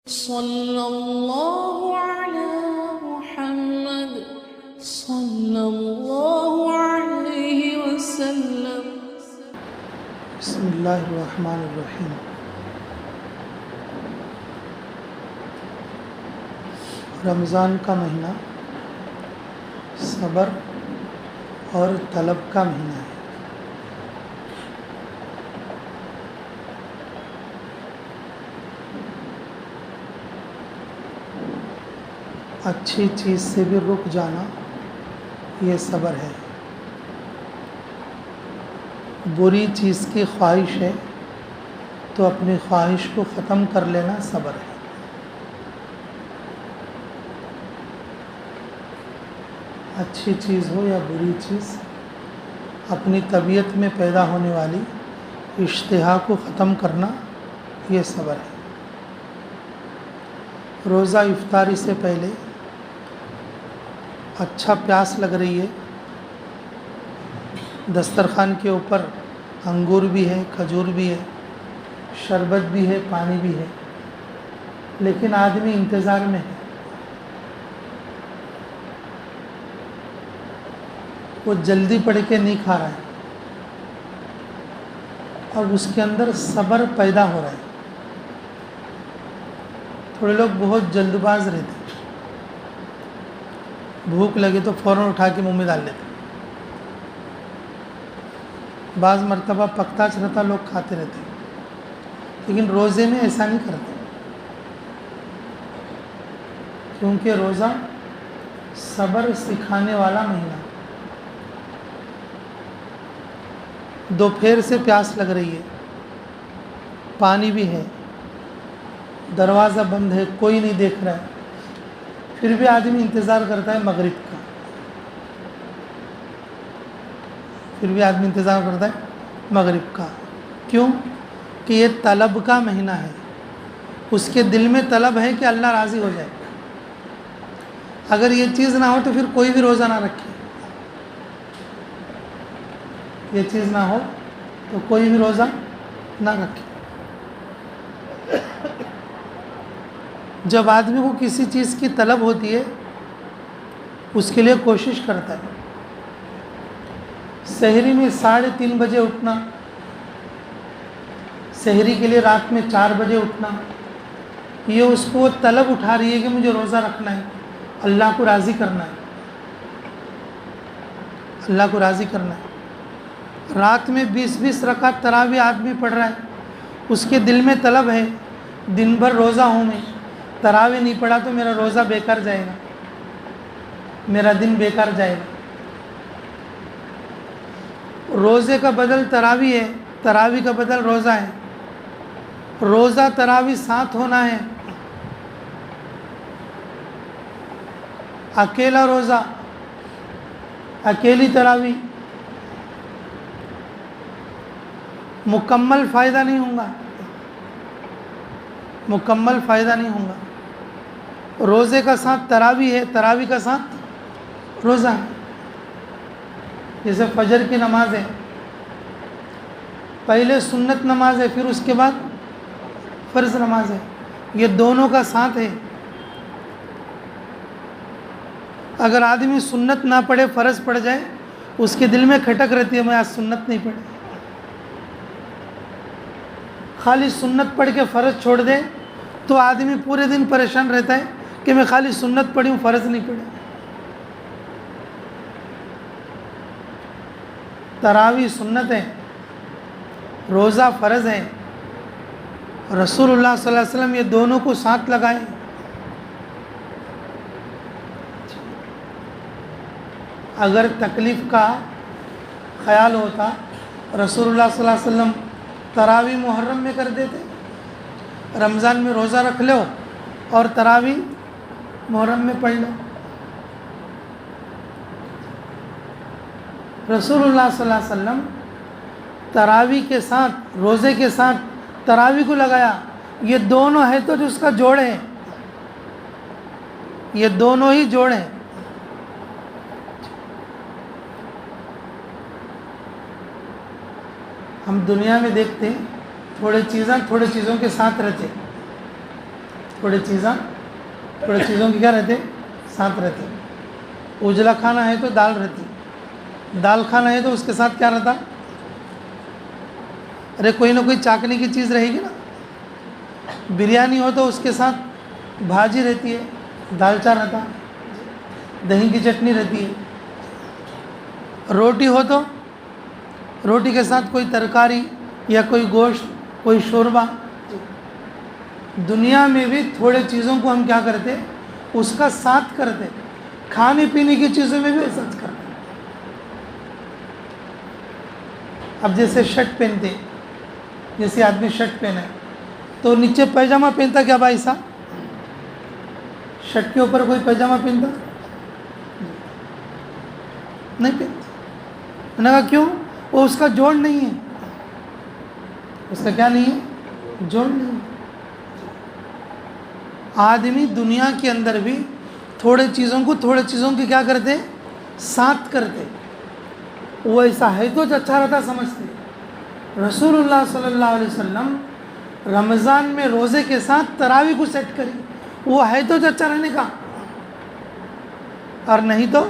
صلی اللہ علی محمد صلی اللہ علیہ وسلم۔ بسم اللہ الرحمن الرحیم۔ رمضان کا مہینہ صبر اور طلب کا مہینہ ہے۔ اچھی چیز سے بھی رک جانا یہ صبر ہے، بری چیز کی خواہش ہے تو اپنی خواہش کو ختم کر لینا صبر ہے۔ اچھی چیز ہو یا بری چیز، اپنی طبیعت میں پیدا ہونے والی اشتہا کو ختم کرنا یہ صبر ہے۔ روزہ افطاری سے پہلے اچھا پیاس لگ رہی ہے، دسترخوان کے اوپر انگور بھی ہے، کھجور بھی ہے، شربت بھی ہے، پانی بھی ہے، لیکن آدمی انتظار میں ہے۔ وہ جلدی پڑھ کے نہیں کھا رہا ہے، اب اس کے اندر صبر پیدا ہو رہا ہے۔ تھوڑے لوگ بہت جلد باز رہتے ہیں، بھوک لگے تو فوراً اٹھا کے منہ میں ڈال لیتے، بعض مرتبہ پکتا چڑھتا لوگ کھاتے رہتے ہیں، لیکن روزے میں ایسا نہیں کرتے، کیونکہ روزہ صبر سکھانے والا مہینہ۔ دوپہر سے پیاس لگ رہی ہے، پانی بھی ہے، دروازہ بند ہے، کوئی نہیں دیکھ رہا ہے، پھر بھی آدمی انتظار کرتا ہے مغرب کا، کیوں کہ یہ طلب کا مہینہ ہے، اس کے دل میں طلب ہے کہ اللہ راضی ہو جائے۔ اگر یہ چیز نہ ہو تو پھر کوئی بھی روزہ نہ رکھے، یہ چیز نہ ہو تو کوئی بھی روزہ نہ رکھے۔ جب آدمی کو کسی چیز کی طلب ہوتی ہے اس کے لیے کوشش کرتا ہے۔ سحری میں 3:30 بجے اٹھنا، سحری کے لیے رات میں 4 بجے اٹھنا، یہ اس کو طلب اٹھا رہی ہے کہ مجھے روزہ رکھنا ہے، اللہ کو راضی کرنا ہے، اللہ کو راضی کرنا ہے۔ رات میں 20 رکعت تراویح آدمی پڑھ رہا ہے، اس کے دل میں طلب ہے دن بھر روزہ ہوں میں، تراویح نہیں پڑھا تو میرا روزہ بیکار جائے گا، میرا دن بیکار جائے گا۔ روزے کا بدل تراویح ہے، تراویح کا بدل روزہ ہے، روزہ تراویح ساتھ ہونا ہے، اکیلا روزہ اکیلی تراویح مکمل فائدہ نہیں ہوگا، مکمل فائدہ نہیں ہوگا۔ روزے کا ساتھ تراویح ہے، تراویح کا ساتھ روزہ ہے۔ جیسے فجر کی نماز ہے، پہلے سنت نماز ہے، پھر اس کے بعد فرض نماز ہے، یہ دونوں کا ساتھ ہے۔ اگر آدمی سنت نہ پڑھے فرض پڑھ جائے، اس کے دل میں کھٹک رہتی ہے میں آج سنت نہیں پڑھی، خالی سنت پڑھ کے فرض چھوڑ دے تو آدمی پورے دن پریشان رہتا ہے کہ میں خالی سنت پڑھی ہوں، فرض نہیں پڑھی۔ تراویح سنت ہے، روزہ فرض ہے، رسول اللہ صلی اللہ علیہ وسلم یہ دونوں کو ساتھ لگائے۔ اگر تکلیف کا خیال ہوتا رسول اللہ صلی اللہ علیہ وسلم تراویح محرم میں کر دیتے، رمضان میں روزہ رکھ لو اور تراویح محرم میں پڑھ لو۔ رسول اللہ صلی اللہ علیہ وسلم تراویح کے ساتھ روزے کے ساتھ تراویح کو لگایا، یہ دونوں ہے تو جو اس کا جوڑ ہے، یہ دونوں ہی جوڑ ہیں۔ ہم دنیا میں دیکھتے ہیں تھوڑے چیزوں کے ساتھ رہتے، تھوڑے چیزوں کی کیا رہتے ساتھ رہتے. اجلا کھانا ہے تو دال رہتی, دال کھانا ہے تو اس کے ساتھ کیا رہتا, ارے کوئی نہ کوئی چاکنے کی چیز رہے گی نا. بریانی ہو تو اس کے ساتھ بھاجی رہتی ہے, دالچا رہتا, دہی کی چٹنی رہتی ہے. روٹی ہو تو روٹی کے ساتھ کوئی ترکاری یا کوئی گوشت, کوئی شوربہ. دنیا میں بھی تھوڑے چیزوں کو ہم کیا کرتے, اس کا ساتھ کرتے. کھانے پینے کی چیزوں میں بھی ایسا کرتے. اب جیسے شرٹ پہنتے, جیسے آدمی شرٹ پہنا ہے تو نیچے پیجامہ پہنتا کیا بھائی صاحب؟ شرٹ کے اوپر کوئی پیجامہ پہنتا نہیں پہنتا. میں نے کہا کیوں؟ وہ اس کا جوڑ نہیں ہے. اس کا کیا نہیں ہے؟ جوڑ نہیں ہے. آدمی دنیا کے اندر بھی تھوڑے چیزوں کی کیا کرتے, ساتھ کرتے. وہ ایسا ہے تو اچھا رہتا سمجھتے. رسول اللہ صلی اللہ علیہ وسلم رمضان میں روزے کے ساتھ تراویح کو سیٹ کری. وہ ہے تو اچھا رہنے کا, اور نہیں تو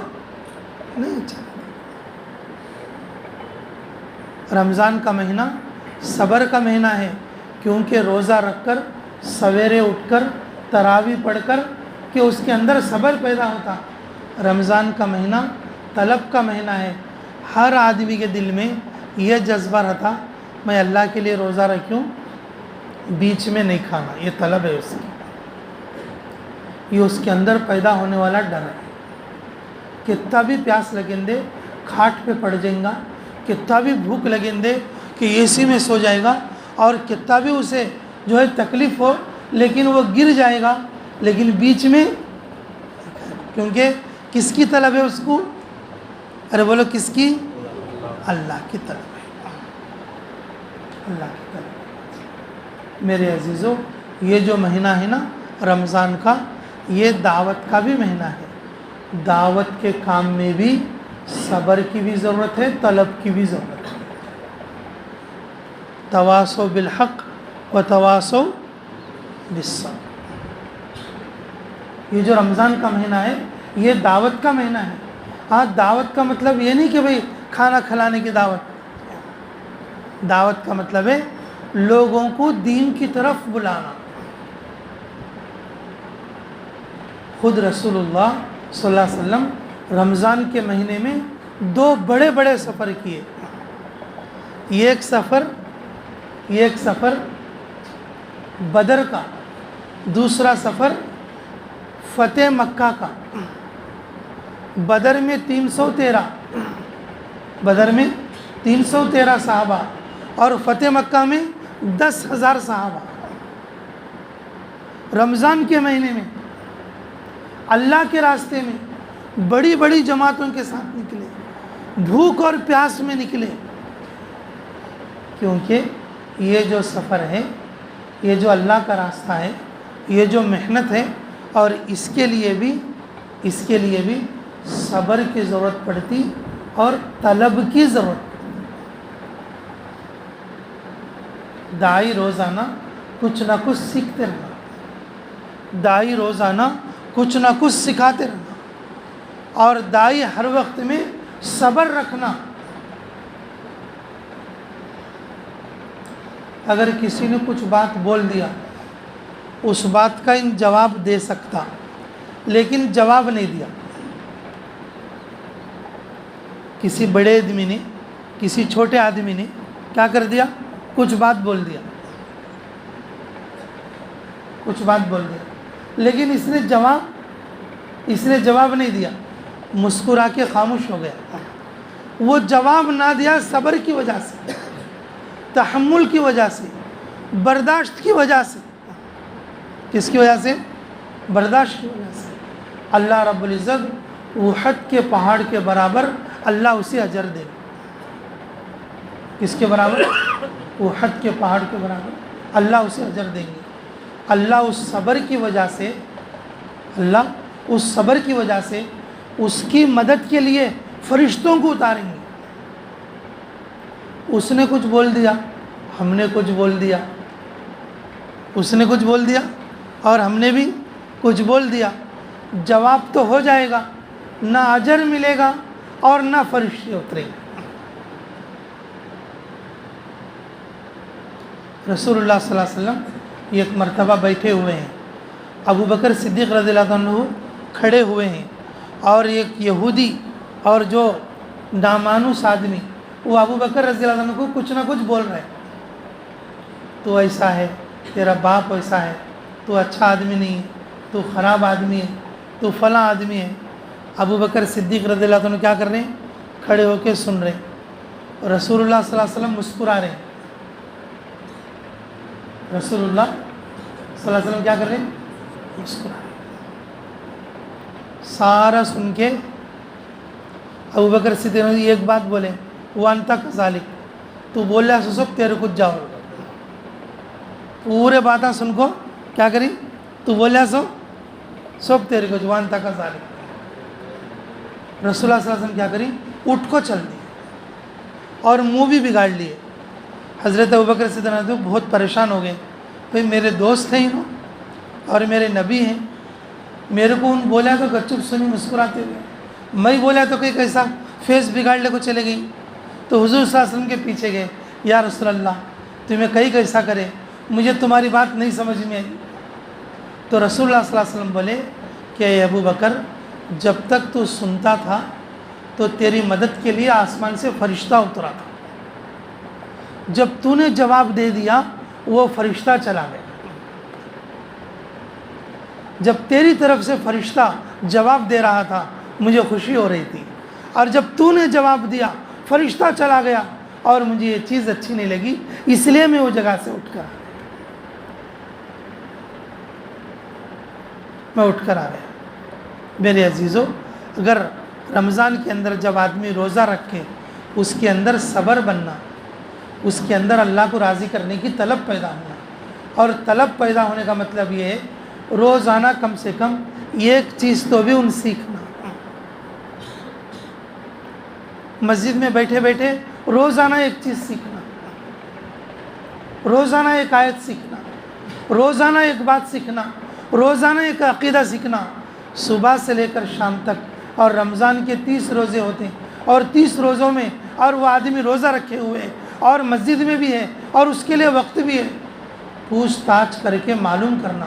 نہیں اچھا. رمضان کا مہینہ صبر کا مہینہ ہے, کیونکہ روزہ رکھ کر سویرے اٹھ کر تراویح پڑھ کر کہ اس کے اندر صبر پیدا ہوتا. رمضان کا مہینہ طلب کا مہینہ ہے. ہر آدمی کے دل میں یہ جذبہ رہتا, میں اللہ کے لیے روزہ رکھوں, بیچ میں نہیں کھانا. یہ طلب ہے اس کی, یہ اس کے اندر پیدا ہونے والا ڈر ہے. کتنا بھی پیاس لگیں دے کھاٹ پہ پڑ جائیں گا, کتنا بھی بھوک لگیں دے کہ اے سی میں سو جائے گا, اور کتنا بھی اسے جو ہے تکلیف ہو لیکن وہ گر جائے گا, لیکن بیچ میں, کیونکہ کس کی طلب ہے اس کو؟ ارے بولو کس کی؟ اللہ کی طلب ہے, اللہ کی طلب ہے. میرے عزیزو, یہ جو مہینہ ہے نا رمضان کا, یہ دعوت کا بھی مہینہ ہے. دعوت کے کام میں بھی صبر کی بھی ضرورت ہے, طلب کی بھی ضرورت ہے. تواصوا بالحق و تواصوا بالصبر. یہ جو رمضان کا مہینہ ہے یہ دعوت کا مہینہ ہے. ہاں, دعوت کا مطلب یہ نہیں کہ بھئی کھانا کھلانے کی دعوت. دعوت کا مطلب ہے لوگوں کو دین کی طرف بلانا. خود رسول اللہ صلی اللہ علیہ وسلم رمضان کے مہینے میں 2 بڑے بڑے سفر کیے. ایک سفر بدر کا, دوسرا سفر فتح مکہ کا. بدر میں 313 صحابہ اور فتح مکہ میں 10,000 صحابہ. رمضان کے مہینے میں اللہ کے راستے میں بڑی بڑی جماعتوں کے ساتھ نکلے, بھوک اور پیاس میں نکلے. کیونکہ یہ جو سفر ہے, یہ جو اللہ کا راستہ ہے, یہ جو محنت ہے, اور اس کے لیے بھی صبر کی ضرورت پڑتی اور طلب کی ضرورت پڑتی. داعی روزانہ کچھ نہ کچھ سیکھتے رہنا, داعی روزانہ کچھ نہ کچھ سکھاتے رہنا, اور داعی ہر وقت میں صبر رکھنا. اگر کسی نے کچھ بات بول دیا, اس بات کا جواب دے سکتا, لیکن جواب نہیں دیا. کسی بڑے آدمی نے کسی چھوٹے آدمی نے کیا کر دیا, کچھ بات بول دیا, لیکن اس نے جواب نہیں دیا, مسکرا کے خاموش ہو گیا. وہ جواب نہ دیا صبر کی وجہ سے, تحمل کی وجہ سے, برداشت کی وجہ سے. کس کی وجہ سے؟ برداشت کی وجہ سے. اللہ رب العزت احد کے پہاڑ کے برابر اللہ اسے اجر دے. کس کے برابر؟ احد کے پہاڑ کے برابر اللہ اسے اجر دیں گے. اللہ اس صبر کی وجہ سے اس کی مدد کے لیے فرشتوں کو اتاریں گے. اس نے کچھ بول دیا, ہم نے کچھ بول دیا, اس نے کچھ بول دیا, اور ہم نے بھی کچھ بول دیا، جواب تو ہو جائے گا، نہ اجر ملے گا اور نہ فرشتے اترے گا۔ رسول اللہ صلی اللہ علیہ وسلم ایک مرتبہ بیٹھے ہوئے ہیں، ابو بکر صدیق رضی اللہ عنہ کھڑے ہوئے ہیں، اور ایک یہودی اور جو نامانوس آدمی وہ ابو بکر رضی اللہ عنہ کو کچھ نہ کچھ بول رہے ہیں، تو ایسا ہے، تیرا باپ ایسا ہے، تو اچھا آدمی نہیں ہے، تو خراب آدمی ہے، تو فلاں آدمی ہے۔ ابو بکر صدیق رضی اللہ عنہ کیا کر رہے ہیں؟ کھڑے ہو کے سن رہے ہیں، اور رسول اللہ صلی اللہ علیہ وسلم مسکرا رہے ہیں۔ رسول اللہ صلی اللہ علیہ وسلم کیا کر رہے ہیں؟ مسکرا رہے ہیں۔ سارا سن کے ابو بکر صدیق ایک بات بولے، وانتا کذالک، تو بولیا سو سب تیرے کچھ جاؤ، پورے باتیں سن کو کیا کری؟ تو بولیا سو سب تیرے کچھ، وانتا کذالک۔ رسول اللہ صلی اللہ علیہ وسلم کیا کری؟ اٹھ کو چل دی اور منہ بھی بگاڑ لیے۔ حضرت ابوبکر صدیق بہت پریشان ہو گئے، بھئی میرے دوست ہیں انہوں اور میرے نبی ہیں، میرے کو ان بولا تو گچپ سنی مسکراتے ہوئے، میں بولا تو کہ کیسا فیس بگاڑنے کو چلے گئی۔ تو حضور صلی اللہ علیہ وسلم کے پیچھے گئے، یا رسول اللہ تمہیں کہیں کیسا کرے، مجھے تمہاری بات نہیں سمجھ میں آئی۔ تو رسول اللہ صلی اللہ علیہ وسلم بولے کہ اے ابو بکر، جب تک تو سنتا تھا تو تیری مدد کے لیے آسمان سے فرشتہ اترا تھا، جب تو نے جواب دے دیا وہ فرشتہ چلا گیا۔ جب تیری طرف سے فرشتہ جواب دے رہا تھا مجھے خوشی ہو رہی تھی، اور جب تو نے جواب دیا فرشتہ چلا گیا اور مجھے یہ چیز اچھی نہیں لگی، اس لیے میں وہ جگہ سے اٹھ کر آ گیا۔ میرے عزیزو، اگر رمضان کے اندر جب آدمی روزہ رکھے اس کے اندر صبر بننا، اس کے اندر اللہ کو راضی کرنے کی طلب پیدا ہونا، اور طلب پیدا ہونے کا مطلب یہ ہے روزانہ کم سے کم ایک چیز تو بھی ان سیکھنا۔ مسجد میں بیٹھے بیٹھے روزانہ ایک چیز سیکھنا، روزانہ ایک آیت سیکھنا، روزانہ ایک بات سیکھنا، روزانہ ایک عقیدہ سیکھنا، صبح سے لے کر شام تک۔ اور رمضان کے 30 روزے ہوتے ہیں، اور 30 روزوں میں اور وہ آدمی روزہ رکھے ہوئے ہے اور مسجد میں بھی ہے اور اس کے لیے وقت بھی ہے، پوچھ تاچھ کر کے معلوم کرنا،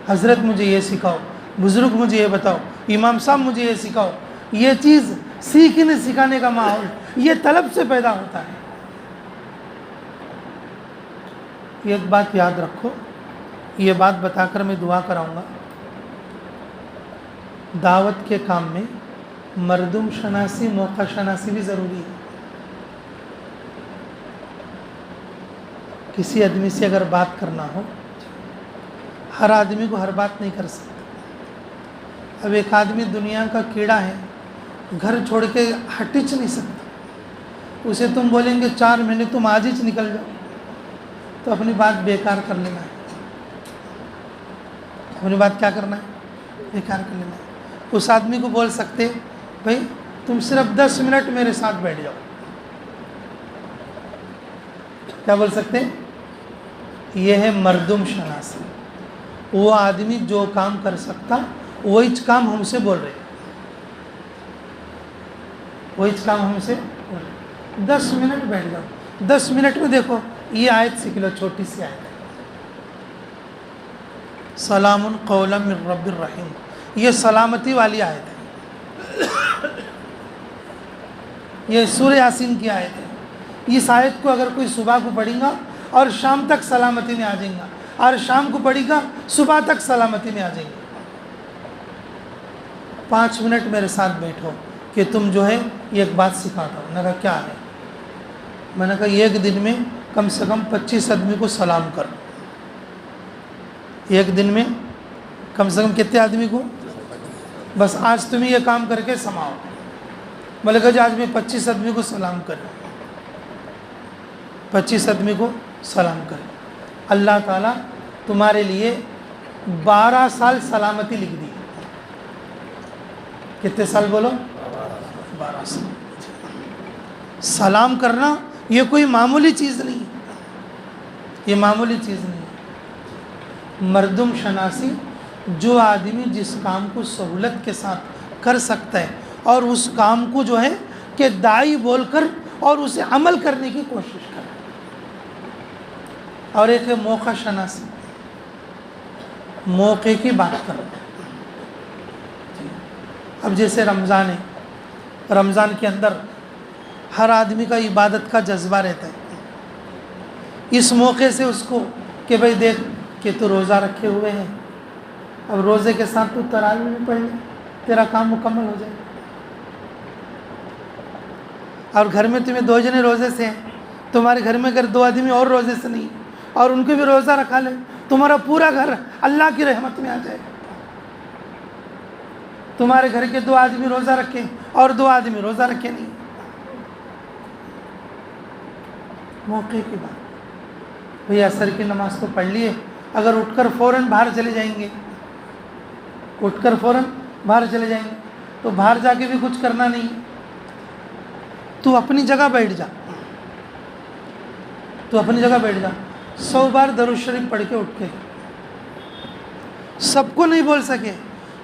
حضرت مجھے یہ سکھاؤ، بزرگ مجھے یہ بتاؤ، امام صاحب مجھے یہ سکھاؤ۔ یہ چیز سیکھنے سکھانے کا ماحول یہ طلب سے پیدا ہوتا ہے۔ ایک بات یاد رکھو، یہ بات بتا کر میں دعا کراؤں گا، دعوت کے کام میں مردم شناسی، موقع شناسی بھی ضروری ہے۔ کسی آدمی سے اگر بات کرنا ہو، ہر آدمی کو ہر بات نہیں کر سکتا۔ اب ایک آدمی دنیا کا کیڑا ہے، گھر چھوڑ کے ہٹچ نہیں سکتا، اسے تم بولیں گے 4 مہینے تم آج ہی نکل جاؤ، تو اپنی بات بیکار کر لینا ہے۔ اپنی بات کیا کرنا ہے؟ بیکار کر لینا ہے۔ اس آدمی کو بول سکتے بھائی تم صرف 10 منٹ میرے ساتھ بیٹھ جاؤ، کیا بول سکتے؟ یہ ہے مردم شناسی۔ وہ آدمی جو کام کر سکتا وہی کام ہم سے بول رہے، وہی کام ہم سے بول رہے۔ 10 منٹ بیٹھ جاؤ، 10 منٹ میں دیکھو یہ آیت سیکھ لو، چھوٹی سی آیت ہے، سلام قولا من رب الرحیم، یہ سلامتی والی آیت ہے، یہ سورہ یاسین کی آیت ہے۔ اس آیت کو اگر کوئی صبح کو پڑھے گا اور شام تک سلامتی میں آ جائیں گا، اور شام کو پڑھے گا صبح تک سلامتی میں آ جائیں گے۔ 5 منٹ میرے ساتھ بیٹھو کہ تم جو ہے یہ ایک بات سکھاتا ہوں۔ میں نے کہا کیا ہے؟ میں نے کہا ایک دن میں کم سے کم 25 آدمی کو سلام کرو۔ ایک دن میں کم سے کم کتنے آدمی کو؟ بس آج تمہیں یہ کام کر کے سماؤ۔ میں نے کہا جی آج میں 25 آدمی کو سلام کروں، 25 آدمی کو سلام کریں، اللہ تعالیٰ تمہارے لیے 12 سال سلامتی لکھ دی۔ کتنے سال بولو؟ 12 سال۔ سلام کرنا یہ کوئی معمولی چیز نہیں ہے، یہ معمولی چیز نہیں ہے۔ مردم شناسی، جو آدمی جس کام کو سہولت کے ساتھ کر سکتا ہے اور اس کام کو جو ہے کہ دائی بول کر اور اسے عمل کرنے کی کوشش کرے. اور ایک ہے موقع شناسی، موقع کی بات کرو. اب جیسے رمضان ہے، رمضان کے اندر ہر آدمی کا عبادت کا جذبہ رہتا ہے. اس موقع سے اس کو کہ بھائی دیکھ کہ تو روزہ رکھے ہوئے ہیں، اب روزے کے ساتھ تو تراویح بھی پڑھ لے، تیرا کام مکمل ہو جائے. اور گھر میں تمہیں 2 جنے روزے سے ہیں، تمہارے گھر میں اگر 2 آدمی اور روزے سے نہیں اور ان کو بھی روزہ رکھا لے، تمہارا پورا گھر اللہ کی رحمت میں آ جائے. تمہارے گھر کے 2 آدمی روزہ رکھیں اور 2 آدمی روزہ رکھے نہیں. موقع کی بات. بھئی عصر کی نماز تو پڑھ لیے، اگر اٹھ کر فوراً باہر چلے جائیں گے، تو باہر جا کے بھی کچھ کرنا نہیں. تو اپنی جگہ بیٹھ جا، 100 بار درود شریف پڑھ کے اٹھ کے. سب کو نہیں بول سکے،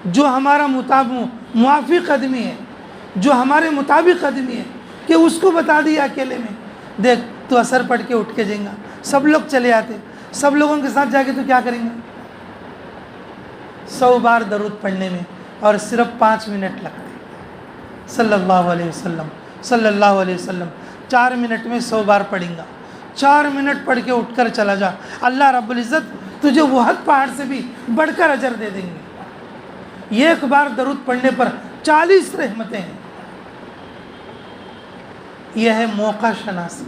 جو ہمارا موافق آدمی ہے، جو ہمارے مطابق آدمی ہے، کہ اس کو بتا دیا اکیلے میں، دیکھ تو عصر پڑھ کے اٹھ کے جائیں گا. سب لوگ چلے آتے، سب لوگوں کے ساتھ جا کے تو کیا کریں گے؟ 100 بار درود پڑھنے میں اور صرف 5 منٹ لگتے. صلی اللہ علیہ وسلم 4 منٹ میں 100 بار پڑھیں گا. 4 منٹ پڑھ کے اٹھ کر چلا جا، اللہ رب العزت تجھے وحد پہاڑ سے بھی بڑھ کر اجر دے دیں گے. 1 بار درود پڑھنے پر 40 رحمتیں ہیں. یہ ہے موقع شناسی.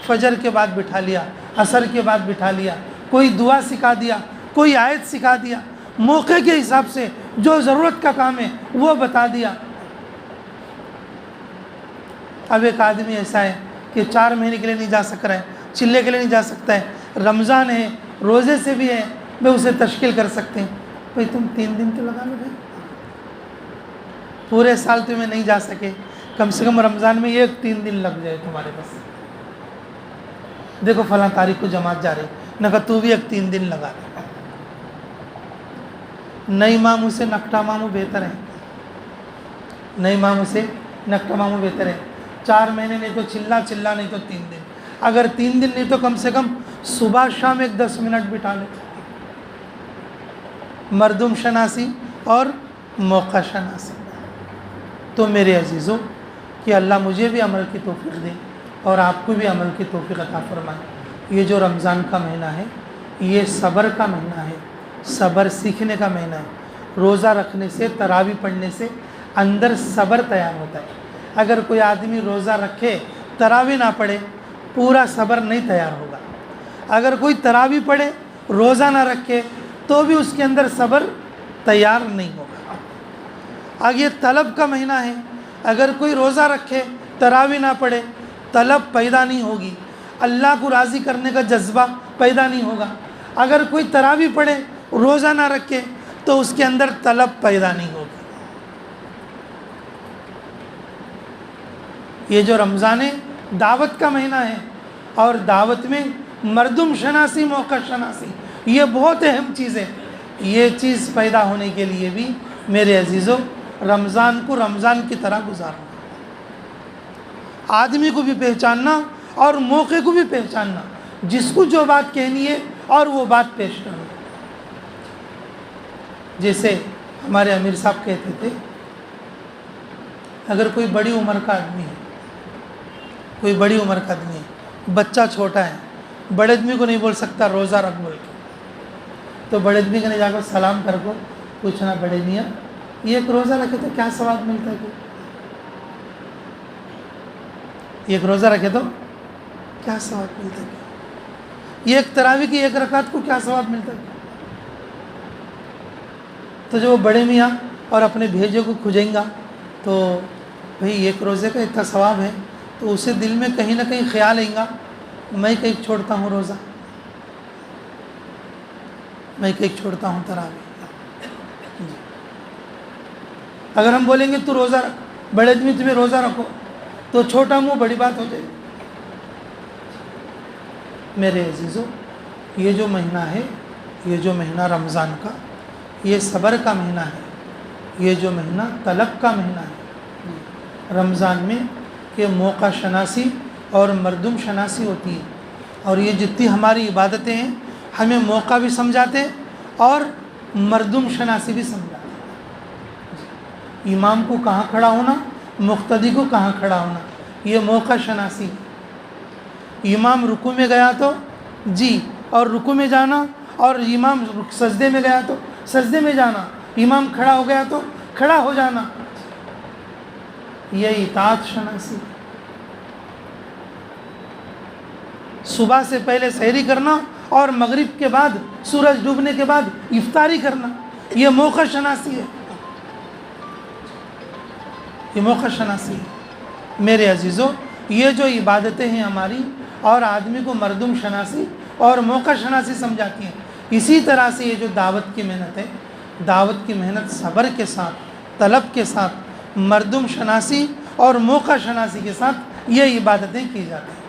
فجر کے بعد بٹھا لیا، عصر کے بعد بٹھا لیا، کوئی دعا سکھا دیا، کوئی آیت سکھا دیا، موقع کے حساب سے جو ضرورت کا کام ہے وہ بتا دیا. اب ایک آدمی ایسا ہے کہ 4 مہینے کے لیے نہیں جا سک رہا ہے، چلے کے لیے نہیں جا سکتا ہے، رمضان ہے، روزے سے بھی ہے، میں اسے تشکیل کر سکتے ہیں. بھائی تم 3 دن تو لگا لو بھائی، پورے سال تمہیں نہیں جا سکے، کم سے کم رمضان میں 3 دن لگ جائے تمہارے پاس. دیکھو فلاں تاریخ کو جماعت جا رہی، نہ کہ تو بھی 3 دن لگا دے. نئی ماموں سے نکٹا ماموں بہتر ہے. 4 مہینے نہیں تو چلا نہیں تو 3 دن. اگر 3 دن نہیں تو کم سے کم صبح شام 10 منٹ بٹھا لے. مردم شناسی اور موقع شناسی. تو میرے عزیزوں کہ اللہ مجھے بھی عمل کی توفیق دے اور آپ کو بھی عمل کی توفیق عطا فرمائے. یہ جو رمضان کا مہینہ ہے یہ صبر کا مہینہ ہے، صبر سیکھنے کا مہینہ ہے. روزہ رکھنے سے، تراویح پڑھنے سے اندر صبر تیار ہوتا ہے. اگر کوئی آدمی روزہ رکھے تراویح نہ پڑھے، پورا صبر نہیں تیار ہوگا. اگر کوئی تراویح پڑھے روزہ نہ رکھے تو بھی اس کے اندر صبر تیار نہیں ہوگا. آگے طلب کا مہینہ ہے، اگر کوئی روزہ رکھے تراویح نہ پڑھے، طلب پیدا نہیں ہوگی، اللہ کو راضی کرنے کا جذبہ پیدا نہیں ہوگا. اگر کوئی تراویح پڑھے روزہ نہ رکھے تو اس کے اندر طلب پیدا نہیں ہوگی. یہ جو رمضان ہے دعوت کا مہینہ ہے، اور دعوت میں مردم شناسی، موقع شناسی یہ بہت اہم چیز ہے. یہ چیز پیدا ہونے کے لیے بھی میرے عزیزوں رمضان کو رمضان کی طرح گزارنا، آدمی کو بھی پہچاننا اور موقع کو بھی پہچاننا، جس کو جو بات کہنی ہے اور وہ بات پیش کرنا. جیسے ہمارے امیر صاحب کہتے تھے، اگر کوئی بڑی عمر کا آدمی ہے، بچہ چھوٹا ہے، بڑے آدمی کو نہیں بول سکتا روزہ رکھ بول کے، تو بڑے آدمی کو نہیں جا کر سلام کر کو پوچھنا، بڑے میاں یہ ایک روزہ رکھے تو کیا ثواب ملتا ہے؟ ایک روزہ رکھے تو کیا ثواب ملتا ہے؟ یہ ایک تراویح کی 1 رکعت کو کیا ثواب ملتا ہے؟ تو جو وہ بڑے میاں اور اپنے بھیجے کو کھجیں گا تو بھئی 1 روزے کا اتنا ثواب ہے، تو اسے دل میں کہیں نہ کہیں خیال آئے گا، میں کہیں چھوڑتا ہوں روزہ، میں کہیں چھوڑتا ہوں تراویح. اگر ہم بولیں گے تو روزہ رکھ، بڑے آدمی تمہیں روزہ رکھو، تو چھوٹا منہ بڑی بات ہو جائے گی. میرے عزیزوں یہ جو مہینہ ہے یہ جو مہینہ رمضان کا، یہ صبر کا مہینہ ہے، یہ جو مہینہ طلب کا مہینہ ہے۔ رمضان میں یہ موقع شناسی اور مردم شناسی ہوتی ہے، اور یہ جتنی ہماری عبادتیں ہیں ہمیں موقع بھی سمجھاتے اور مردم شناسی بھی سمجھاتے ہیں۔ امام کو کہاں کھڑا ہونا، مقتدی کو کہاں کھڑا ہونا، یہ موقع شناسی۔ امام رکوع میں گیا تو جی اور رکوع میں جانا، اور امام سجدے میں گیا تو سجدے میں جانا، امام کھڑا ہو گیا تو کھڑا ہو جانا، یہ اطاعت شناسی۔ صبح سے پہلے سحری کرنا اور مغرب کے بعد سورج ڈوبنے کے بعد افطاری کرنا، یہ موقع شناسی ہے، یہ موقع شناسی ہے۔ میرے عزیزو، یہ جو عبادتیں ہیں ہماری اور آدمی کو مردم شناسی اور موقع شناسی سمجھاتی ہیں، اسی طرح سے یہ جو دعوت کی محنت ہے، دعوت کی محنت صبر کے ساتھ، طلب کے ساتھ، مردم شناسی اور موقع شناسی کے ساتھ یہ عبادتیں کی جاتی ہیں۔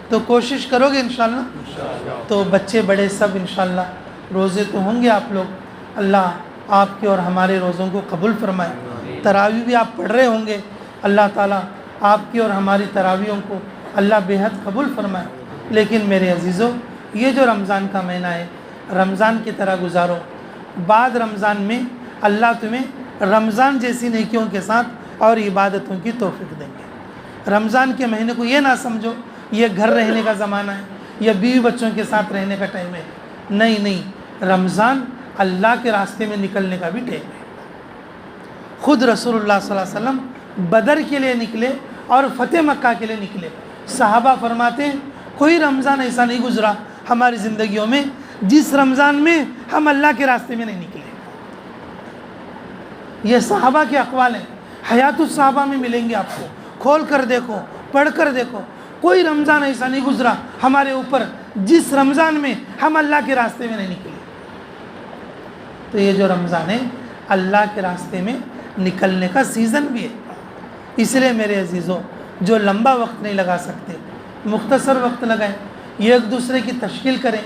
تو کوشش کرو گے انشاءاللہ؟ تو بچے بڑے سب انشاءاللہ روزے تو ہوں گے آپ لوگ، اللہ آپ کے اور ہمارے روزوں کو قبول فرمائے۔ تراویح بھی آپ پڑھ رہے ہوں گے، اللہ تعالیٰ آپ کی اور ہماری تراویحوں کو اللہ بے حد قبول فرمائے۔ لیکن میرے عزیزو، یہ جو رمضان کا مہینہ ہے، رمضان کی طرح گزارو، بعد رمضان میں اللہ تمہیں رمضان جیسی نیکیوں کے ساتھ اور عبادتوں کی توفیق دیں گے۔ رمضان کے مہینے کو یہ نہ سمجھو یہ گھر رہنے کا زمانہ ہے یا بیوی بچوں کے ساتھ رہنے کا ٹائم ہے، نہیں، رمضان اللہ کے راستے میں نکلنے کا بھی ٹائم ہے۔ خود رسول اللہ صلی اللہ علیہ وسلم بدر کے لیے نکلے اور فتح مکہ کے لیے نکلے۔ صحابہ فرماتے ہیں کوئی رمضان ایسا نہیں گزرا ہماری زندگیوں میں جس رمضان میں ہم اللہ کے راستے میں نہیں نکلے۔ یہ صحابہ کے اقوال ہیں، حیات الصحابہ میں ملیں گے آپ کو، کھول کر دیکھو، پڑھ کر دیکھو، کوئی رمضان ایسا نہیں گزرا ہمارے اوپر جس رمضان میں ہم اللہ کے راستے میں نہیں نکلے۔ تو یہ جو رمضان ہے اللہ کے راستے میں نکلنے کا سیزن بھی ہے۔ اس لیے میرے عزیزوں، جو لمبا وقت نہیں لگا سکتے مختصر وقت لگائیں، یہ ایک دوسرے کی تشکیل کریں،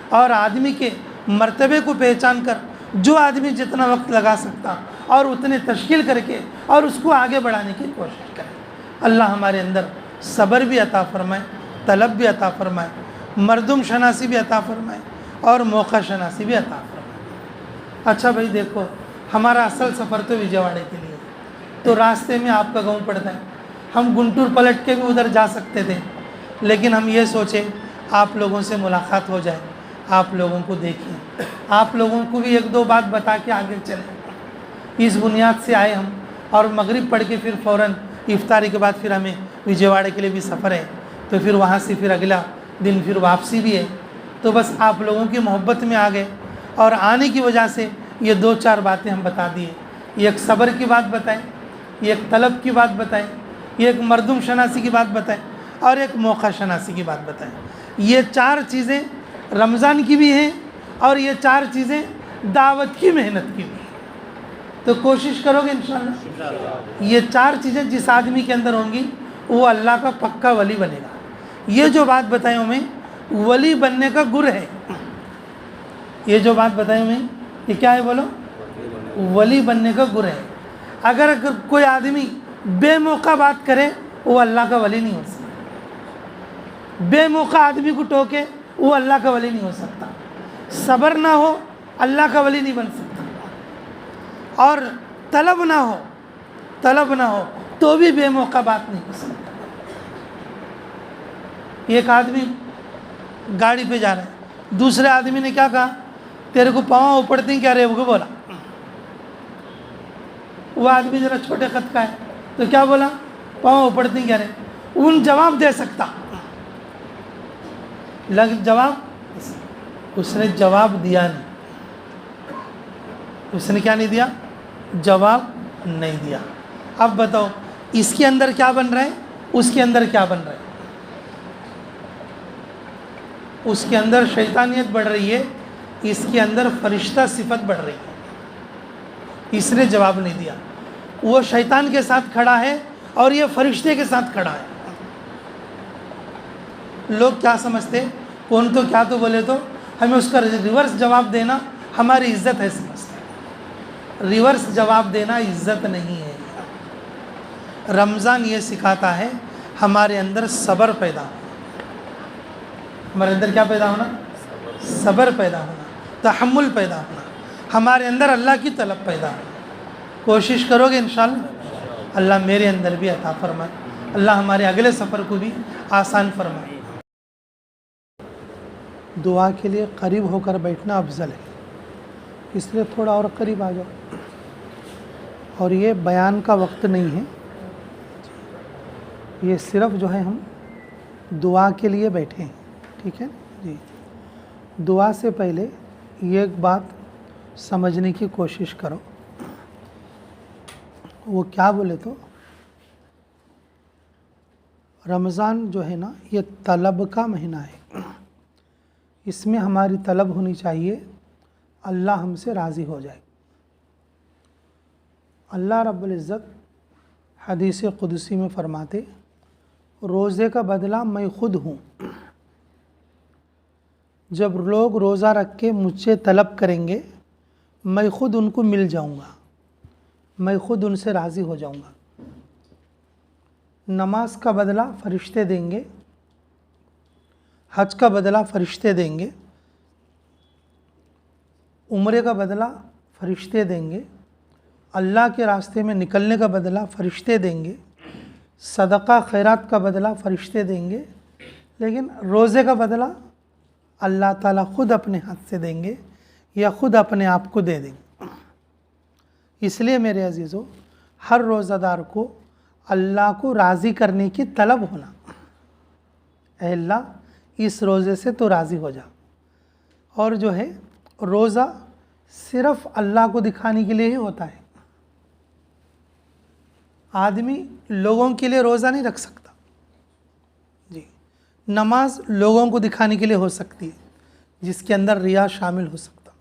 اور آدمی کے مرتبے کو پہچان کر جو آدمی جتنا وقت لگا سکتا اور اتنے تشکیل کر کے اور اس کو آگے بڑھانے کی کوشش کریں۔ اللہ ہمارے اندر صبر بھی عطا فرمائے، طلب بھی عطا فرمائے، مردم شناسی بھی عطا فرمائے اور موقع شناسی بھی عطا فرمائے۔ اچھا بھائی دیکھو، ہمارا اصل سفر تو وجےواڑے کے لیے، تو راستے میں آپ کا گاؤں پڑتا ہے، ہم گنٹور پلٹ کے بھی ادھر جا سکتے تھے، لیکن ہم یہ سوچے آپ لوگوں سے ملاقات ہو جائے، آپ لوگوں کو دیکھیں، آپ لوگوں کو بھی ایک دو بات بتا کے آگے چلیں۔ اس بنیاد سے آئے ہم، اور مغرب پڑھ کے پھر فوراً افطاری کے بعد پھر ہمیں وجےواڑے کے لیے بھی سفر ہے، تو پھر وہاں سے پھر اگلا دن پھر واپسی بھی ہے۔ تو بس آپ لوگوں کی محبت میں آ گئے، اور آنے کی وجہ سے یہ دو چار باتیں ہم بتا دیے۔ یہ ایک صبر کی بات بتائیں، یہ ایک طلب کی بات بتائیں، یہ ایک مردم شناسی کی بات بتائیں، اور ایک موقع شناسی کی بات بتائیں۔ یہ چار چیزیں رمضان کی بھی ہیں، اور یہ چار چیزیں دعوت کی محنت کی بھی ہیں۔ تو کوشش کرو گے انشاءاللہ؟ یہ چار چیزیں جس آدمی کے اندر ہوں گی وہ اللہ کا پکا ولی بنے گا۔ یہ جو بات بتائی ہوں میں، ولی بننے کا گر ہے۔ یہ جو بات بتائی ہوں میں، یہ کیا ہے بولو؟ ولی بننے کا گر ہے۔ اگر کوئی آدمی بے موقع بات کرے وہ اللہ کا ولی نہیں ہو سکتا، بے موقع آدمی کو ٹوکے وہ اللہ کا ولی نہیں ہو سکتا، صبر نہ ہو اللہ کا ولی نہیں بن سکتا، اور طلب نہ ہو تو بھی بے موقع بات نہیں ہو سکتا۔ ایک آدمی گاڑی پہ جا رہا ہے، دوسرے آدمی نے کیا کہا، تیرے کو پاؤں اوپڑتے ہیں کیا رے، وہ بولا۔ وہ آدمی ذرا چھوٹے خط کا ہے تو کیا بولا، پاؤں اوپڑتے ہیں کیا رے، ان جواب دے سکتا، اس نے جواب دیا نہیں، اس نے کیا نہیں دیا، جواب نہیں دیا۔ اب بتاؤ اس کے اندر کیا بن رہا ہے، اس کے اندر کیا بن رہا ہے؟ اس کے اندر شیطانیت بڑھ رہی ہے، اس کے اندر فرشتہ صفت بڑھ رہی ہے۔ اس نے جواب نہیں دیا، وہ شیطان کے ساتھ کھڑا ہے اور یہ فرشتے کے ساتھ کھڑا ہے۔ لوگ کیا سمجھتے، کون تو کیا تو بولے تو ہمیں اس کا ریورس جواب دینا ہماری عزت ہے سمجھتے ہیں۔ ریورس جواب دینا عزت نہیں ہے۔ رمضان یہ سکھاتا ہے ہمارے اندر صبر پیدا ہونا۔ ہمارے اندر کیا پیدا ہونا؟ صبر پیدا ہونا، تحمل پیدا ہونا، ہمارے اندر اللہ کی طلب پیدا ہونا۔ کوشش کرو گے انشاءاللہ اللہ میرے اندر بھی عطا فرمائے، اللہ ہمارے اگلے سفر کو بھی آسان فرمائے۔ دعا کے لیے قریب ہو کر بیٹھنا افضل ہے، اس لیے تھوڑا اور قریب آ جاؤ، اور یہ بیان کا وقت نہیں ہے، یہ صرف جو ہے ہم دعا کے لیے بیٹھے ہیں، ٹھیک ہے جی۔ دعا سے پہلے یہ ایک بات سمجھنے کی کوشش کرو، وہ کیا بولے تو رمضان جو ہے نا یہ طلب کا مہینہ ہے، اس میں ہماری طلب ہونی چاہیے اللہ ہم سے راضی ہو جائے۔ اللہ رب العزت حدیث قدسی میں فرماتے روزے کا بدلہ میں خود ہوں، جب لوگ روزہ رکھ کے مجھ سے طلب کریں گے میں خود ان کو مل جاؤں گا، میں خود ان سے راضی ہو جاؤں گا۔ نماز کا بدلہ فرشتے دیں گے، حج کا بدلہ فرشتے دیں گے، عمرے کا بدلہ فرشتے دیں گے، اللہ کے راستے میں نکلنے کا بدلہ فرشتے دیں گے، صدقہ خیرات کا بدلہ فرشتے دیں گے، لیکن روزے کا بدلہ اللہ تعالیٰ خود اپنے ہاتھ سے دیں گے یا خود اپنے آپ کو دے دیں گے۔ اس لیے میرے عزیزو ہر روزہ دار کو اللہ کو راضی کرنے کی طلب ہونا، اے اللہ اس روزے سے تو راضی ہو جا۔ اور جو ہے روزہ صرف اللہ کو دکھانے کے لیے ہی ہوتا ہے، آدمی لوگوں کے لیے روزہ نہیں رکھ سکتا جی۔ نماز لوگوں کو دکھانے کے لیے ہو سکتی ہے جس کے اندر ریا شامل ہو سکتا،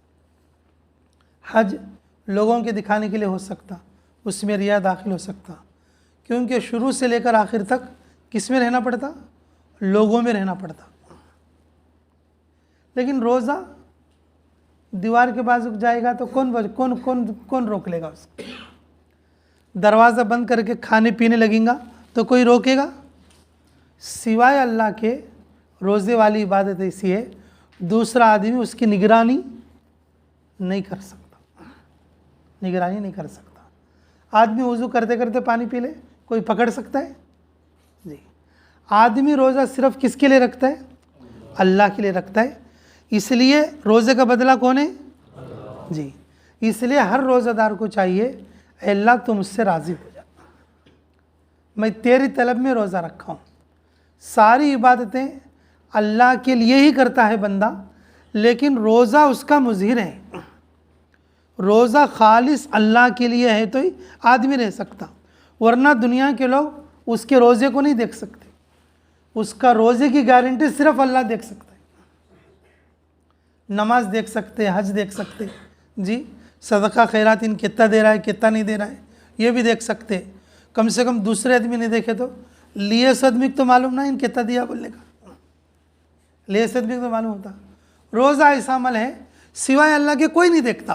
حج لوگوں کے دکھانے کے لیے ہو سکتا، اس میں ریا داخل ہو سکتا، کیونکہ شروع سے لے کر آخر تک کس میں رہنا پڑتا؟ لوگوں میں رہنا پڑتا۔ لیکن روزہ دیوار کے پاس رک جائے گا تو کون روک لے گا اس کو؟ دروازہ بند کر کے کھانے پینے لگیں گا تو کوئی روکے گا؟ سوائے اللہ کے روزے والی عبادت ایسی ہے دوسرا آدمی اس کی نگرانی نہیں کر سکتا، نگرانی نہیں کر سکتا۔ آدمی وضو کرتے کرتے پانی پی لے، کوئی پکڑ سکتا ہے؟ جی۔ آدمی روزہ صرف کس کے لیے رکھتا ہے؟ اللہ کے لیے رکھتا ہے، اس لیے روزے کا بدلہ کون ہے؟ جی۔ اس لیے ہر روزہ دار کو چاہیے اے اللہ تو مجھ سے راضی ہو جا، میں تیری طلب میں روزہ رکھا ہوں۔ ساری عبادتیں اللہ کے لیے ہی کرتا ہے بندہ، لیکن روزہ اس کا مظہر ہے۔ روزہ خالص اللہ کے لیے ہے تو ہی آدمی رہ سکتا، ورنہ دنیا کے لوگ اس کے روزے کو نہیں دیکھ سکتے، اس کا روزے کی گارنٹی صرف اللہ دیکھ سکتا ہے۔ نماز دیکھ سکتے، حج دیکھ سکتے جی، صدقہ خیرات ان کتنا دے رہا ہے کتنا نہیں دے رہا ہے یہ بھی دیکھ سکتے، کم سے کم دوسرے آدمی نہیں دیکھے تو لیس آدمی تو معلوم نہ ان کتنا دیا بولنے کا، لیس آدمی تو معلوم ہوتا۔ روزہ ایسا عمل ہے سوائے اللہ کے کوئی نہیں دیکھتا،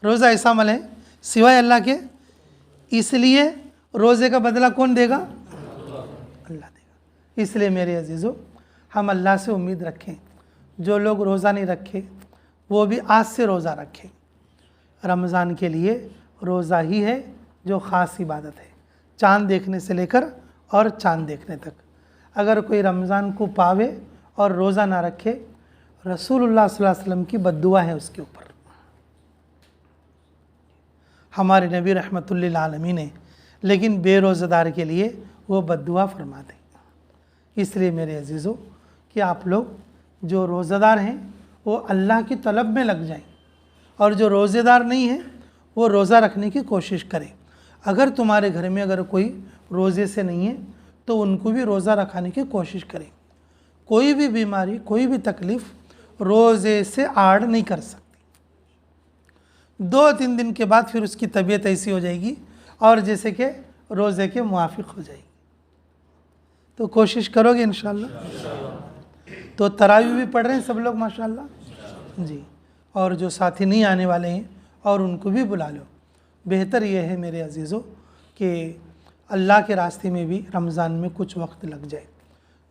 روزہ ایسا عمل ہے سوائے اللہ کے، اس لیے روزے کا بدلہ کون دے گا؟ اللہ دے گا۔ اس لیے میرے عزیزو ہم اللہ سے امید رکھیں، جو لوگ روزہ نہیں رکھے وہ بھی آج سے روزہ رکھیں۔ رمضان کے لیے روزہ ہی ہے جو خاص عبادت ہے، چاند دیکھنے سے لے کر اور چاند دیکھنے تک۔ اگر کوئی رمضان کو پاوے اور روزہ نہ رکھے رسول اللہ صلی اللہ علیہ وسلم کی بد دعا ہے اس کے اوپر۔ ہمارے نبی رحمۃ اللہ علیہ نے لیکن بے روزہ دار کے لیے وہ بد دعا فرماتے ہیں۔ اس لیے میرے عزیزو کہ آپ لوگ جو روزہ دار ہیں وہ اللہ کی طلب میں لگ جائیں، اور جو روزے دار نہیں ہیں وہ روزہ رکھنے کی کوشش کریں۔ اگر تمہارے گھر میں اگر کوئی روزے سے نہیں ہے تو ان کو بھی روزہ رکھانے کی کوشش کریں۔ کوئی بھی بیماری کوئی بھی تکلیف روزے سے آڑ نہیں کر سکتی، 2-3 دن کے بعد پھر اس کی طبیعت ایسی ہو جائے گی اور جیسے کہ روزے کے موافق ہو جائے گی۔ تو کوشش کرو گے انشاءاللہ۔ تو تراویح بھی پڑھ رہے ہیں سب لوگ ماشاءاللہ جی، اور جو ساتھی نہیں آنے والے ہیں اور ان کو بھی بلا لو۔ بہتر یہ ہے میرے عزیزوں کہ اللہ کے راستے میں بھی رمضان میں کچھ وقت لگ جائے۔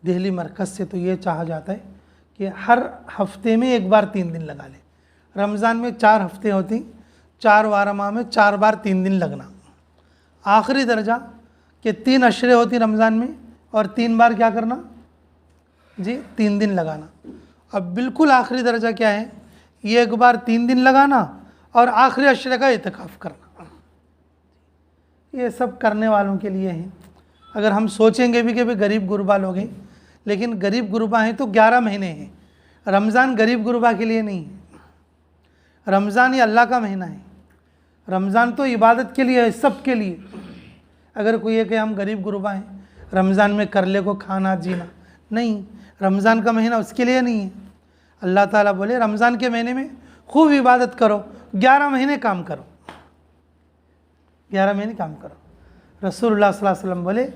دہلی مرکز سے تو یہ چاہا جاتا ہے کہ ہر ہفتے میں ایک بار 3 دن لگا لیں۔ رمضان میں 4 ہفتے ہوتی، 4 وارہ ماہ میں 4 بار 3 دن لگنا۔ آخری درجہ کہ 3 عشرے ہوتی رمضان میں اور 3 بار کیا کرنا جی 3 دن لگانا۔ اب بالکل آخری درجہ کیا ہے؟ یہ ایک بار 3 دن لگانا اور آخری عشرے کا اعتکاف کرنا۔ یہ سب کرنے والوں کے لیے ہیں۔ اگر ہم سوچیں گے بھی کہ غریب غربا لوگ ہیں، لیکن غریب غربا ہیں تو 11 مہینے ہیں۔ رمضان غریب غربا کے لیے نہیں ہے، رمضان یہ اللہ کا مہینہ ہے۔ رمضان تو عبادت کے لیے ہے، سب کے لیے۔ اگر کوئی ہے کہ ہم غریب غربا ہیں، رمضان میں کرلے کو کھانا جینا، نہیں، رمضان کا مہینہ اس کے لیے نہیں ہے۔ اللہ تعالیٰ بولے رمضان کے مہینے میں خوب عبادت کرو، 11 مہینے کام کرو، 11 مہینے کام کرو۔ رسول اللہ صلی اللہ علیہ وسلم بولے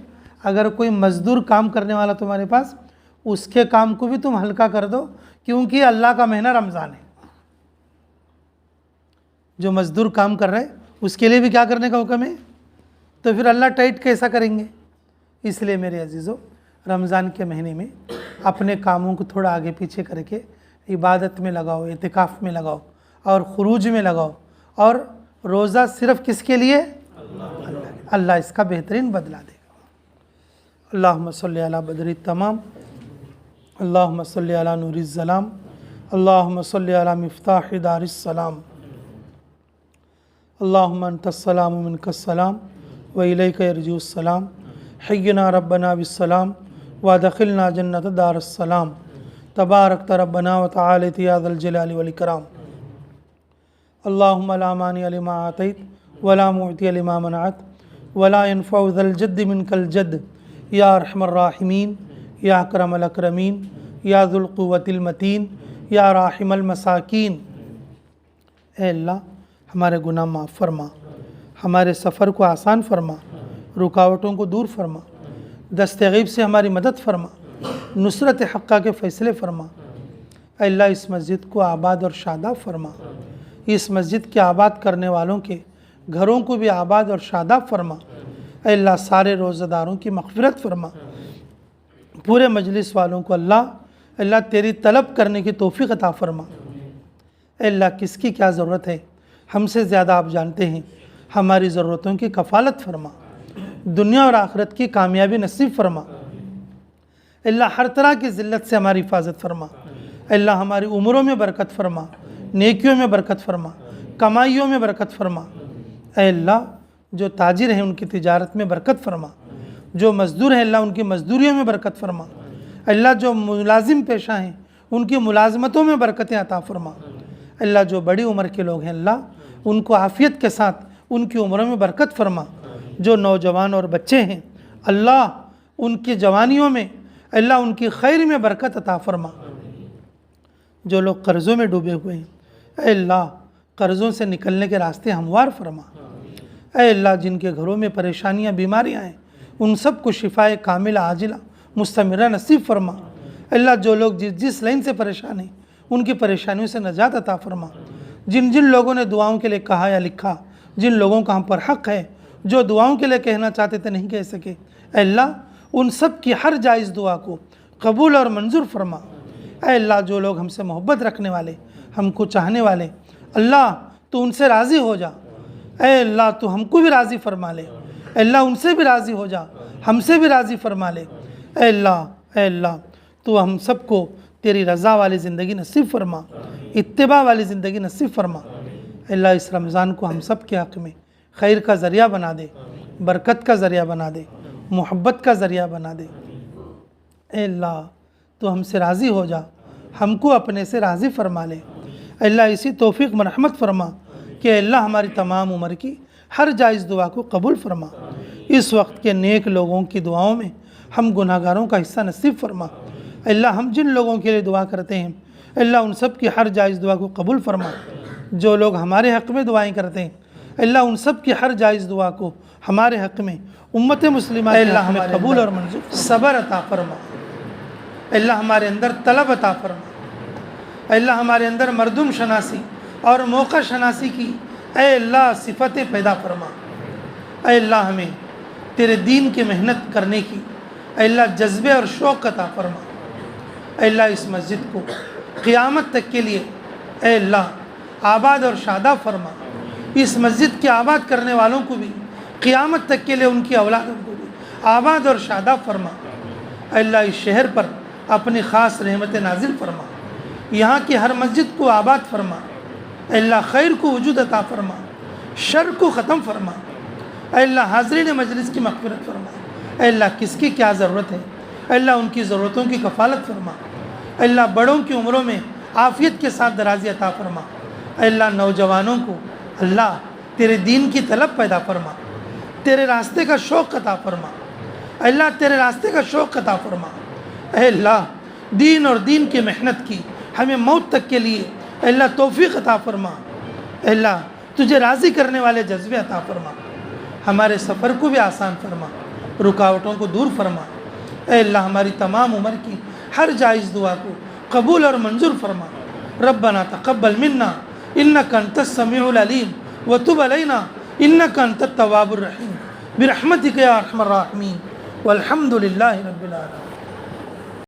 اگر کوئی مزدور کام کرنے والا تمہارے پاس، اس کے کام کو بھی تم ہلکا کر دو، کیونکہ اللہ کا مہینہ رمضان ہے۔ جو مزدور کام کر رہے اس کے لیے بھی کیا کرنے کا حکم ہے؟ تو پھر اللہ ٹائٹ کیسا کریں گے؟ اس لیے میرے عزیزوں رمضان کے مہینے میں اپنے کاموں کو تھوڑا آگے پیچھے کر کے عبادت میں لگاؤ، اعتکاف میں لگاؤ اور خروج میں لگاؤ۔ اور روزہ صرف کس کے لیے؟ اللہ اس کا بہترین بدلہ دے گا۔ اللہم صلی علی بدر التمام، اللہم صلی علی نور الظلام، اللہم صلی علی مفتاح دار السلام، اللہم انت السلام منک السلام وإلیک یرجع السلام، حینا ربنا بالسلام وادخلنا جنت دار السلام، تبارکت ربنا وتعالیت یا ذا الجلال والاکرام۔ اللہم لا مانع لما آتیت ولا معطی لما منعت ولا ينفع ذا الجد منک الجد، یا ارحم الراحمین، یا اکرم الاکرمین، یا ذو القوۃ المتین، یا راحم المساکین۔ اے اللہ ہمارے گناہ معاف فرما، ہمارے سفر کو آسان فرما، رکاوٹوں کو دور فرما، دست غیب سے ہماری مدد فرما، نصرت حقہ کے فیصلے فرما۔ اے اللہ اس مسجد کو آباد اور شاداب فرما، اس مسجد کے آباد کرنے والوں کے گھروں کو بھی آباد اور شاداب فرما۔ اے اللہ سارے روزہ داروں کی مغفرت فرما، پورے مجلس والوں کو اللہ تیری طلب کرنے کی توفیق عطا فرما۔ اے اللہ کس کی کیا ضرورت ہے ہم سے زیادہ آپ جانتے ہیں، ہماری ضرورتوں کی کفالت فرما، دنیا اور آخرت کی کامیابی نصیب فرما۔ اے اللہ ہر طرح کی ذلت سے ہماری حفاظت فرما۔ اے اللہ ہماری عمروں میں برکت فرما، نیکیوں میں برکت فرما، کمائیوں میں برکت فرما۔ اے اللہ جو تاجر ہیں ان کی تجارت میں برکت فرما، جو مزدور ہیں اللہ ان کی مزدوریوں میں برکت فرما۔ اے اللہ جو ملازم پیشہ ہیں ان کی ملازمتوں میں برکتیں عطا فرما۔ اے اللہ جو بڑی عمر کے لوگ ہیں اللہ ان کو عافیت کے ساتھ ان کی عمروں میں برکت فرما۔ جو نوجوان اور بچے ہیں اللہ ان کی جوانیوں میں اللہ ان کی خیر میں برکت عطا فرما۔ جو لوگ قرضوں میں ڈوبے ہوئے ہیں اے اللہ قرضوں سے نکلنے کے راستے ہموار فرما۔ اے اللہ جن کے گھروں میں پریشانیاں بیماریاں ہیں ان سب کو شفائے کاملہ عاجلہ مستمرہ نصیب فرما۔ اے اللہ جو لوگ جس لائن سے پریشان ہیں ان کی پریشانیوں سے نجات عطا فرما۔ جن لوگوں نے دعاؤں کے لیے کہا یا لکھا، جن لوگوں کا ہم پر حق ہے، جو دعاؤں کے لیے کہنا چاہتے تھے نہیں کہہ سکے، اے اللہ ان سب کی ہر جائز دعا کو قبول اور منظور فرما۔ اے اللہ جو لوگ ہم سے محبت رکھنے والے، ہم کو چاہنے والے، اللہ تو ان سے راضی ہو جا۔ اے اللہ تو ہم کو بھی راضی فرما لے، اے اللہ ان سے بھی راضی ہو جا، ہم سے بھی راضی فرما لے۔ اے اللہ تو ہم سب کو تیری رضا والی زندگی نصیب فرما، اتباع والی زندگی نصیب فرما۔ اے اللہ اس رمضان کو ہم سب کے حق میں خیر کا ذریعہ بنا دے، برکت کا ذریعہ بنا دے، محبت کا ذریعہ بنا دے۔ اے اللہ تو ہم سے راضی ہو جا، ہم کو اپنے سے راضی فرما لے۔ اے اللہ اسی توفیق مرحمت فرما کہ اے اللہ ہماری تمام عمر کی ہر جائز دعا کو قبول فرما۔ اس وقت کے نیک لوگوں کی دعاؤں میں ہم گناہ گاروں کا حصہ نصیب فرما۔ اے اللہ ہم جن لوگوں کے لیے دعا کرتے ہیں اے اللہ ان سب کی ہر جائز دعا کو قبول فرما۔ جو لوگ ہمارے حق میں دعائیں کرتے ہیں اے اللہ ان سب کی ہر جائز دعا کو ہمارے حق میں امت مسلمہ اے اللہ ہمیں قبول اور منظور صبر عطا فرما۔ اللہ ہمارے اندر طلب عطا فرما، اللہ ہمارے اندر مردم شناسی اور موقع شناسی کی اے اللہ صفتیں پیدا فرما، اے اللہ ہمیں تیرے دین کی محنت کرنے کی اے اللہ جذبے اور شوق عطا فرما، اے اللہ اس مسجد کو قیامت تک کے لیے اے اللہ آباد اور شاداب فرما، اس مسجد کے آباد کرنے والوں کو بھی قیامت تک کے لیے ان کی اولادوں کو بھی آباد اور شاداب فرما، اے اللہ اس شہر پر اپنی خاص رحمت نازل فرما، یہاں کی ہر مسجد کو آباد فرما، اے اللہ خیر کو وجود عطا فرما، شر کو ختم فرما، اے اللہ حاضرین مجلس کی مغفرت فرما، اے اللہ کس کی کیا ضرورت ہے اے اللہ ان کی ضرورتوں کی کفالت فرما، اے اللہ بڑوں کی عمروں میں عافیت کے ساتھ درازی عطا فرما، اے اللہ نوجوانوں کو اللہ تیرے دین کی طلب پیدا فرما، تیرے راستے کا شوق عطا فرما، اے اللہ تیرے راستے کا شوق عطا فرما، اے اللہ دین اور دین کی محنت کی ہمیں موت تک کے لیے اے اللہ توفیق عطا فرما، اے اللہ تجھے راضی کرنے والے جذبے عطا فرما، ہمارے سفر کو بھی آسان فرما، رکاوٹوں کو دور فرما، اے اللہ ہماری تمام عمر کی ہر جائز دعا کو قبول اور منظور فرما، ربنا تقبل منا انک انت السمیع العلیم وتب علینا انک انت التواب الرحیم برحمتک یا ارحم الراحمین والحمد للہ رب العالمین۔